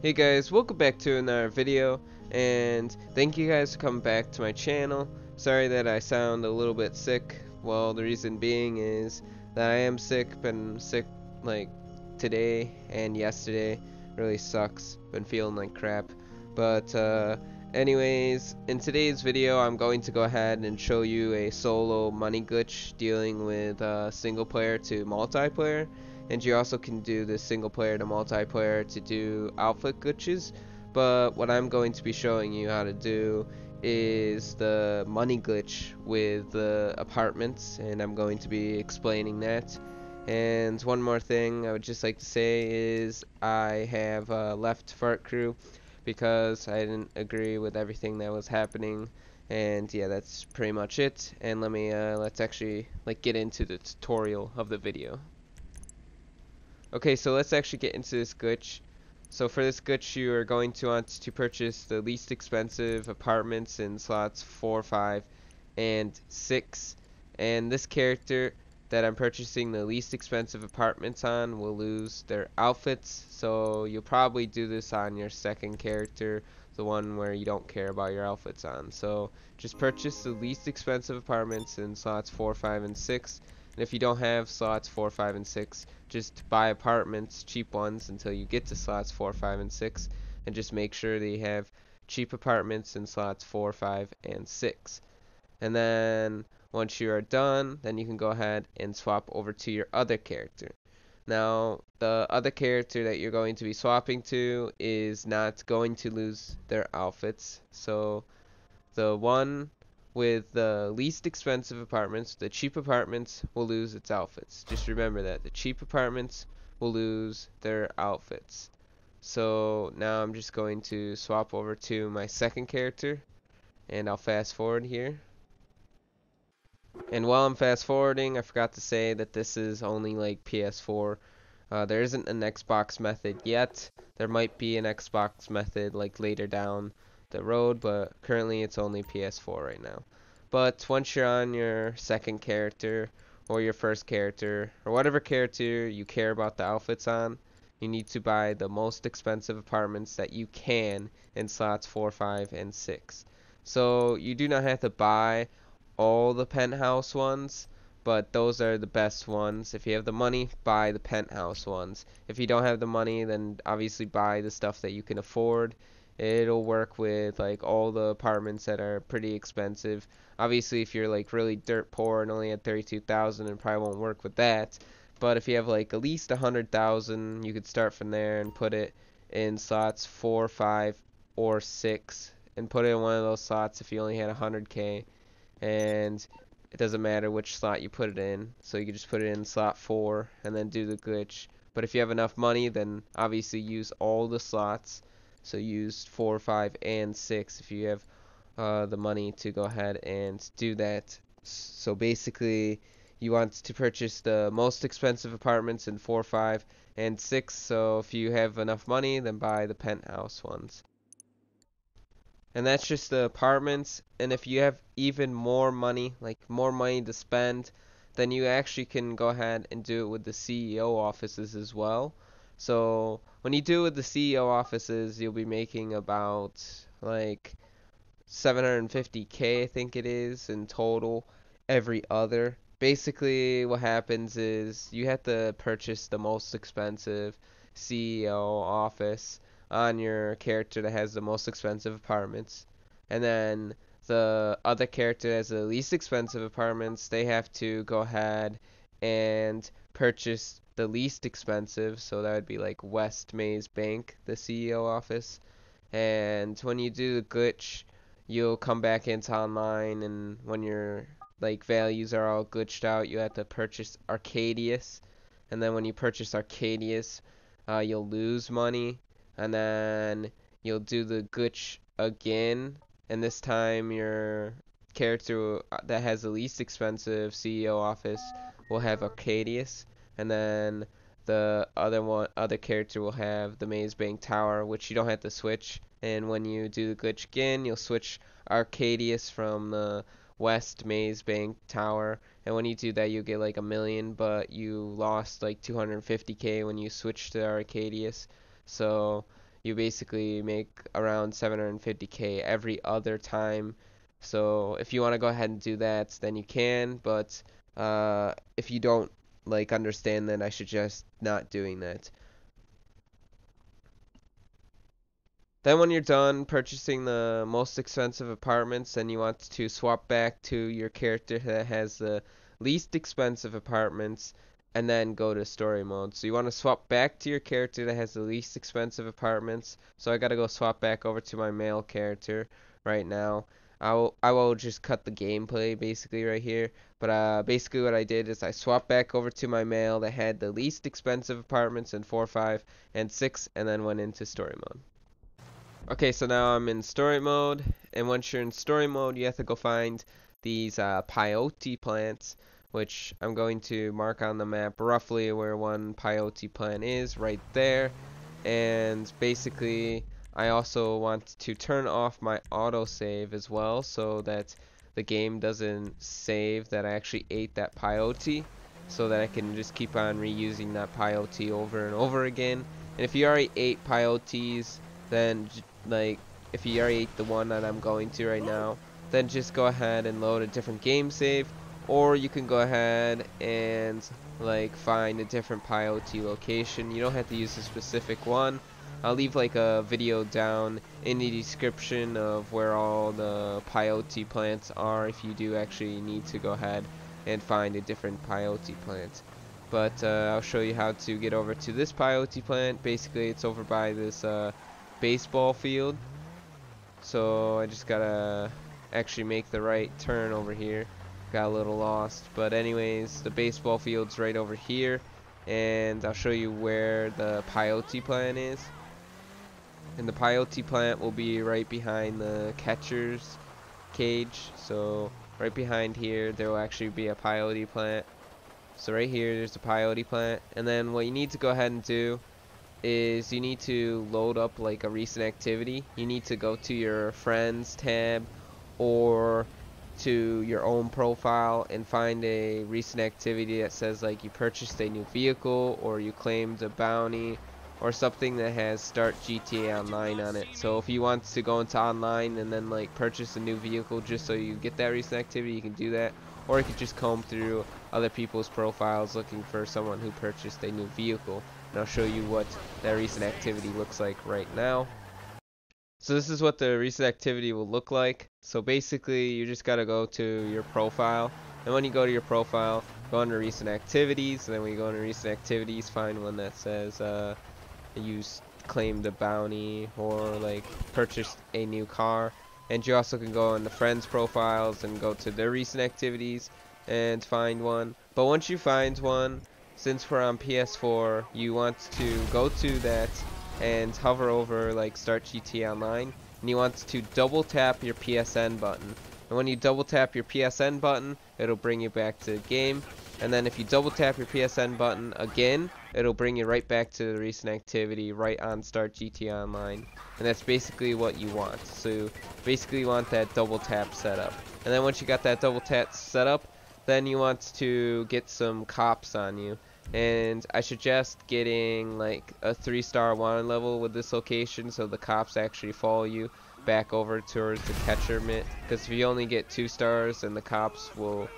Hey guys, welcome back to another video, and thank you guys for coming back to my channel. Sorry that I sound a little bit sick. Well, the reason being is that I am sick. Been sick like today and yesterday. Really sucks. Been feeling like crap. But anyways, in today's video I'm going to go ahead and show you a solo money glitch dealing with single player to multiplayer. And you also can do the single player to multiplayer to do outfit glitches, but what I'm going to be showing you how to do is the money glitch with the apartments, and I'm going to be explaining that. And one more thing I would just like to say is I have left Fart Crew because I didn't agree with everything that was happening. And yeah, that's pretty much it. And let's actually get into the tutorial of the video. Okay, so let's actually get into this glitch. So for this glitch, you are going to want to purchase the least expensive apartments in slots 4, 5, and 6. And this character that I'm purchasing the least expensive apartments on will lose their outfits. So you'll probably do this on your second character, the one where you don't care about your outfits on. So just purchase the least expensive apartments in slots 4, 5, and 6. And if you don't have slots 4, 5, and 6, just buy apartments, cheap ones, until you get to slots 4, 5, and 6, and just make sure that you have cheap apartments in slots 4, 5, and 6. And then once you are done, then you can go ahead and swap over to your other character. Now, the other character that you're going to be swapping to is not going to lose their outfits. So the one with the least expensive apartments, the cheap apartments, will lose its outfits. Just remember that. The cheap apartments will lose their outfits. So now I'm just going to swap over to my second character, and I'll fast forward here. And while I'm fast forwarding, I forgot to say that this is only like PS4. There isn't an Xbox method yet. There might be an Xbox method like later down the road, but currently it's only PS4 right now. But once you're on your second character or your first character or whatever character you care about the outfits on, you need to buy the most expensive apartments that you can in slots 4, 5, and 6. So you do not have to buy all the penthouse ones, but those are the best ones. If you have the money, buy the penthouse ones. If you don't have the money, then obviously buy the stuff that you can afford. It'll work with like all the apartments that are pretty expensive. Obviously, if you're like really dirt poor and only at 32,000, it probably won't work with that. But if you have like at least 100,000, you could start from there and put it in slots 4, 5, or 6, and put it in one of those slots if you only had 100K. And it doesn't matter which slot you put it in, so you can just put it in slot 4 and then do the glitch. But if you have enough money, then obviously use all the slots. So use 4, 5, and 6 if you have the money to go ahead and do that. So basically, you want to purchase the most expensive apartments in 4, 5, and 6. So if you have enough money, then buy the penthouse ones. And that's just the apartments. And if you have even more money, like more money to spend, then you actually can go ahead and do it with the CEO offices as well. So when you do it with the CEO offices, you'll be making about like 750K, I think it is, in total every other. Basically, what happens is you have to purchase the most expensive CEO office on your character that has the most expensive apartments. And then the other character that has the least expensive apartments, they have to go ahead and purchase the least expensive. So that would be like West Maze Bank, the CEO office. And when you do the glitch, you'll come back into online, and when your like values are all glitched out, you have to purchase Arcadius. And then when you purchase Arcadius, you'll lose money, and then you'll do the glitch again, and this time your character that has the least expensive CEO office will have Arcadius, and then the other character will have the Maze Bank Tower, which you don't have to switch. And when you do the glitch again, you'll switch Arcadius from the West Maze Bank Tower, and when you do that, you get like 1,000,000, but you lost like 250K when you switched to Arcadius. So you basically make around 750k every other time. So if you want to go ahead and do that, then you can, but if you don't like understand that, I suggest not doing that. Then when you're done purchasing the most expensive apartments, then you want to swap back to your character that has the least expensive apartments, and then go to story mode. So you want to swap back to your character that has the least expensive apartments. So I gotta go swap back over to my male character right now. I will just cut the gameplay basically right here. But basically what I did is I swapped back over to my male that had the least expensive apartments in 4, 5, and 6, and then went into story mode. Okay, so now I'm in story mode, and once you're in story mode, you have to go find these peyote plants, which I'm going to mark on the map roughly where one peyote plant is, right there. And basically, I also want to turn off my autosave as well, so that the game doesn't save that I actually ate that peyote, so that I can just keep on reusing that peyote over and over again. And if you already ate peyotes, then like if you already ate the one that I'm going to right now, then just go ahead and load a different game save, or you can go ahead and like find a different peyote location. You don't have to use a specific one. I'll leave like a video down in the description of where all the peyote plants are if you do actually need to go ahead and find a different peyote plant. But I'll show you how to get over to this peyote plant. Basically it's over by this baseball field, so I just gotta actually make the right turn over here. Got a little lost, but anyways, the baseball field's right over here, and I'll show you where the peyote plant is. And the peyote plant will be right behind the catcher's cage, so right behind here there will actually be a peyote plant. So right here there's a peyote plant, and then what you need to go ahead and do is you need to load up like a recent activity. You need to go to your friends tab or to your own profile and find a recent activity that says like you purchased a new vehicle or you claimed a bounty or something that has start GTA Online on it. So if you want to go into online and then like purchase a new vehicle just so you get that recent activity, you can do that. Or you could just comb through other people's profiles looking for someone who purchased a new vehicle. And I'll show you what that recent activity looks like right now. So this is what the recent activity will look like. So basically you just gotta go to your profile, and when you go to your profile, go under recent activities, and then when you go under recent activities, find one that says you claimed a bounty or like purchased a new car. And you also can go into friends profiles and go to their recent activities and find one. But once you find one, since we're on PS4, you want to go to that and hover over like start GTA Online, and you want to double tap your PSN button. And when you double tap your PSN button, it'll bring you back to the game. And then if you double tap your PSN button again, it'll bring you right back to the recent activity right on start GTA Online. And that's basically what you want. So basically you want that double tap set up. And then once you got that double tap set up, then you want to get some cops on you. And I suggest getting like a 3-star wanted level with this location so the cops actually follow you back over towards the catcher mitt. Because if you only get 2 stars, then the cops will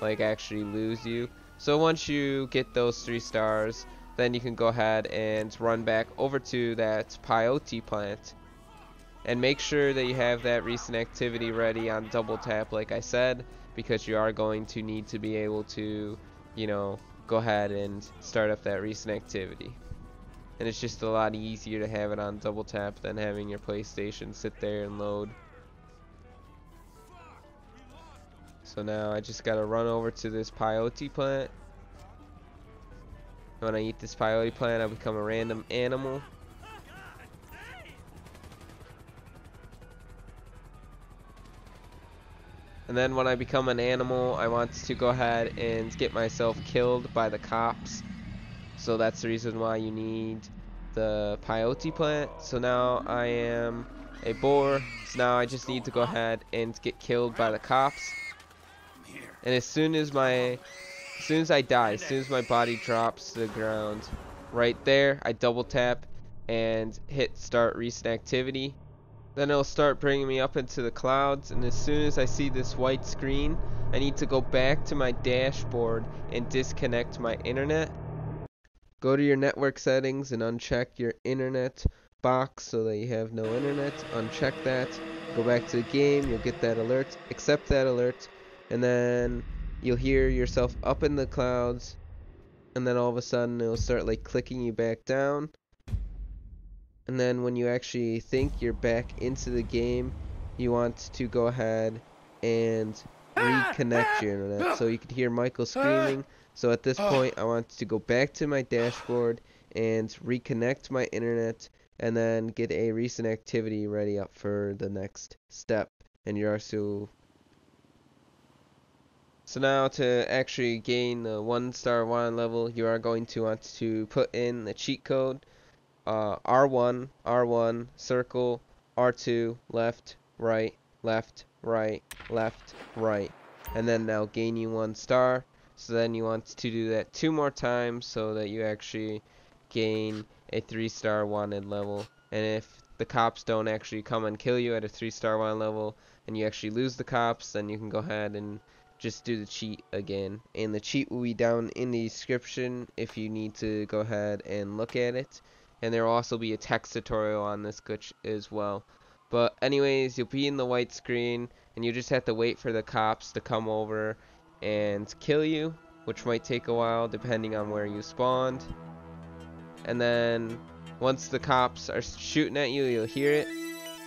like actually lose you. So once you get those 3 stars, then you can go ahead and run back over to that peyote plant. And make sure that you have that recent activity ready on double tap like I said, because you are going to need to be able to, you know, go ahead and start up that recent activity. And it's just a lot easier to have it on double tap than having your PlayStation sit there and load. So now I just gotta run over to this peyote plant. When I eat this peyote plant, I become a random animal. And then when I become an animal, I want to go ahead and get myself killed by the cops. So that's the reason why you need the peyote plant. So now I am a boar. So now I just need to go ahead and get killed by the cops. And as soon as I die, as soon as my body drops to the ground, right there, I double tap, and hit start recent activity. Then it'll start bringing me up into the clouds, and as soon as I see this white screen, I need to go back to my dashboard and disconnect my internet. Go to your network settings and uncheck your internet box so that you have no internet. Uncheck that. Go back to the game, you'll get that alert. Accept that alert, and then you'll hear yourself up in the clouds, and then all of a sudden it'll start like clicking you back down. And then when you actually think you're back into the game, you want to go ahead and reconnect your internet. So you can hear Michael screaming. So at this point, I want to go back to my dashboard and reconnect my internet, and then get a recent activity ready up for the next step. And you're also... So now to actually gain the 1-star wand level, you are going to want to put in the cheat code. R1, R1, circle, R2, left, right, left, right, left, right. And then that'll gain you 1 star. So then you want to do that 2 more times so that you actually gain a 3-star wanted level. And if the cops don't actually come and kill you at a 3-star wanted level, and you actually lose the cops, then you can go ahead and just do the cheat again. And the cheat will be down in the description if you need to go ahead and look at it. And there will also be a text tutorial on this glitch as well. But anyways, you'll be in the white screen, and you just have to wait for the cops to come over and kill you, which might take a while depending on where you spawned. And then once the cops are shooting at you, you'll hear it,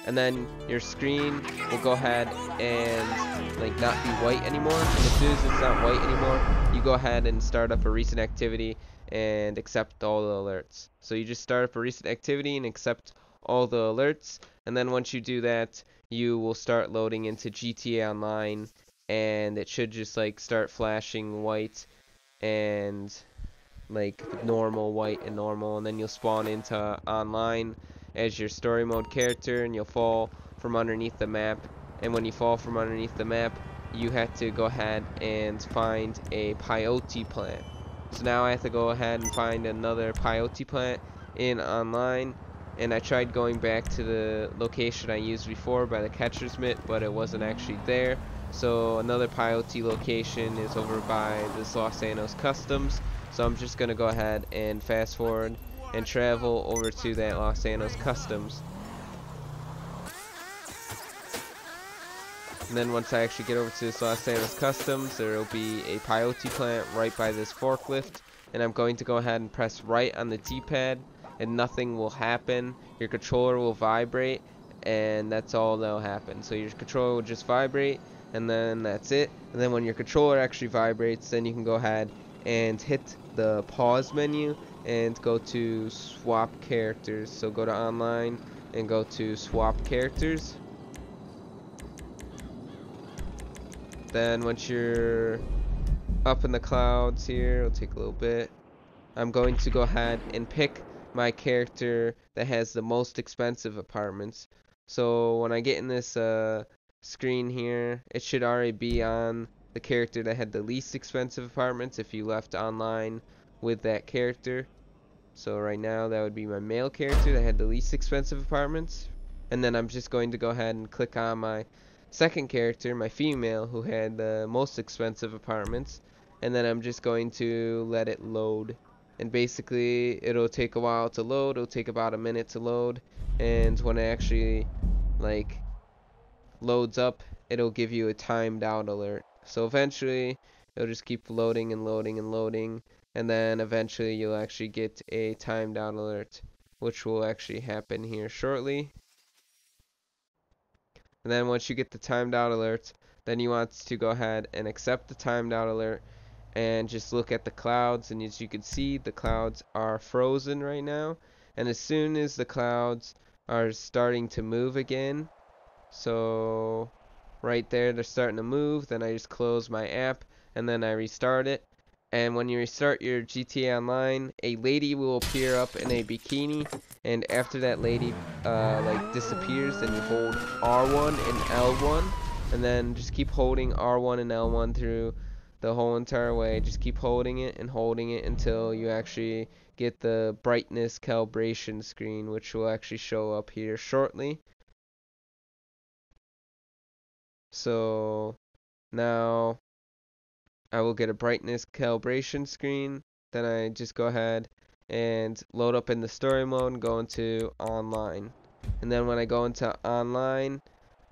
and then your screen will go ahead and like not be white anymore. And as soon as it's not white anymore, you go ahead and start up a recent activity and accept all the alerts. So you just start up a recent activity and accept all the alerts, and then once you do that, you will start loading into GTA Online, and it should just like start flashing white and like normal, white and normal, and then you'll spawn into online as your story mode character, and you'll fall from underneath the map. And when you fall from underneath the map, you have to go ahead and find a peyote plant. So now I have to go ahead and find another peyote plant in online, and I tried going back to the location I used before by the catcher's mitt, but it wasn't actually there. So another peyote location is over by this Los Santos Customs. So I'm just gonna go ahead and fast forward and travel over to that Los Santos Customs. And then once I actually get over to this Los Santos Customs, there will be a peyote plant right by this forklift, and I'm going to go ahead and press right on the D-pad, and nothing will happen. Your controller will vibrate, and that's all that'll happen. So your controller will just vibrate, and then that's it. And then when your controller actually vibrates, then you can go ahead and hit the pause menu and go to swap characters. So go to online and go to swap characters. Then once you're up in the clouds here, it'll take a little bit. I'm going to go ahead and pick my character that has the most expensive apartments. So when I get in this screen here, it should already be on the character that had the least expensive apartments if you left online with that character. So right now that would be my male character that had the least expensive apartments. And then I'm just going to go ahead and click on my second character, my female, who had the most expensive apartments, and then I'm just going to let it load. And basically it'll take a while to load. It'll take about a minute to load, and when it actually like loads up, it'll give you a timed out alert. So eventually it'll just keep loading and loading and loading, and then eventually you'll actually get a timed out alert, which will actually happen here shortly. And then once you get the timed out alert, then you want to go ahead and accept the timed out alert and just look at the clouds. And as you can see, the clouds are frozen right now, and as soon as the clouds are starting to move again, so right there they're starting to move, then I just close my app and then I restart it. And when you restart your GTA Online, a lady will appear up in a bikini, and after that lady like disappears, then you hold R1 and L1, and then just keep holding R1 and L1 through the whole entire way. Just keep holding it and holding it until you actually get the brightness calibration screen, which will actually show up here shortly. So now I will get a brightness calibration screen. Then I just go ahead and load up in the story mode and go into online. And then when I go into online,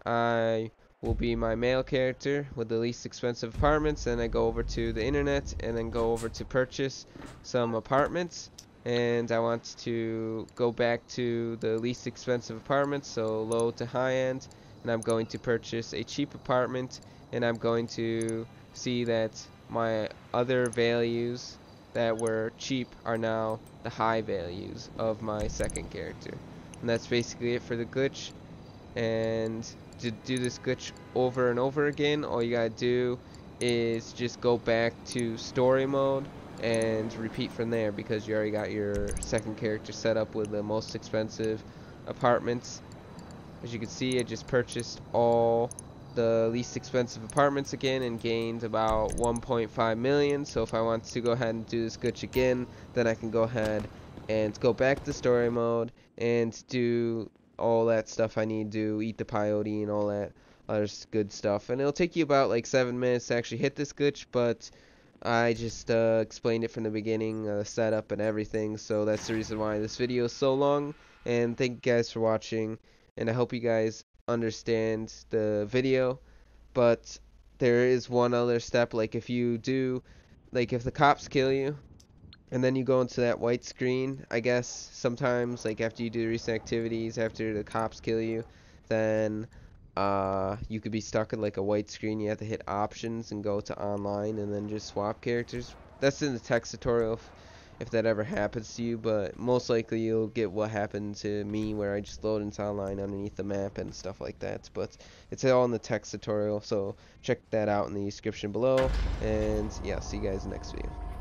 I will be my male character with the least expensive apartments. Then I go over to the internet and then go over to purchase some apartments. And I want to go back to the least expensive apartments, so low to high end. And I'm going to purchase a cheap apartment, and I'm going to see that my other values that were cheap are now the high values of my second character. And that's basically it for the glitch. And to do this glitch over and over again, all you gotta do is just go back to story mode and repeat from there, because you already got your second character set up with the most expensive apartments. As you can see, I just purchased all the least expensive apartments again and gained about 1.5 million. So if I want to go ahead and do this glitch again, then I can go ahead and go back to story mode and do all that stuff I need to do, eat the peyote and all that other good stuff. And it'll take you about like 7 minutes to actually hit this glitch, but I just explained it from the beginning, setup and everything, so that's the reason why this video is so long. And thank you guys for watching, and I hope you guys understand the video. But there is one other step, like if you do, like if the cops kill you and then you go into that white screen, I guess sometimes like after you do recent activities, after the cops kill you, then you could be stuck in like a white screen. You have to hit options and go to online and then just swap characters. That's in the text tutorial if that ever happens to you, but most likely you'll get what happened to me, where I just load into online underneath the map and stuff like that. But it's all in the text tutorial, so check that out in the description below. And yeah, see you guys next video.